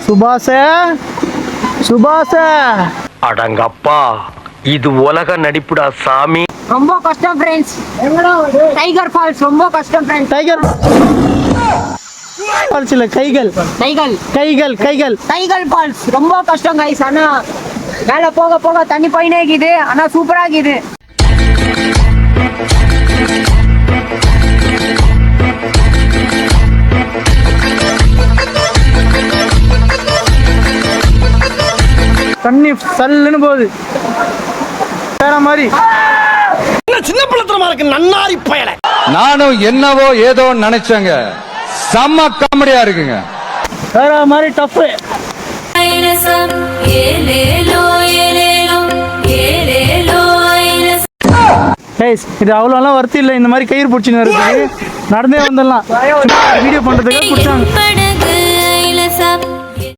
சுபாஷ அடங்கப்பா, இது உலக நடிப்புடா சாமி. ரொம்ப கஷ்டம் ஃப்ரெண்ட்ஸ். டைகர் ஃபால்ஸ் ரொம்ப கஷ்டம் ஃப்ரெண்ட்ஸ். டைகர் ஃபால்ஸ் இல்ல, கைகள் ஃபால்ஸ் ரொம்ப கஷ்டம் கைஸ். ஆனா மேல போக போக தண்ணி போயினே இருக்குது. ஆனா சூப்பரா இருக்குது. தண்ணி சல்லுன்னு போகுது வேற மாதிரி. சின்ன பிள்ளைத்தனமா இருக்கு நன்னாரி பயல. நானும் என்னவோ ஏதோ நினைச்சேங்க. செம்ம காமெடியா இருக்குங்க. வேற மாதிரி டஃப். இது அவ்வளோலாம் வருத்தி இல்லை. இந்த மாதிரி கயிறு பிடிச்சின்னு இருக்கு. நடந்தே வந்துடலாம். வீடியோ பண்றதுக்காக பிடிச்சாங்க.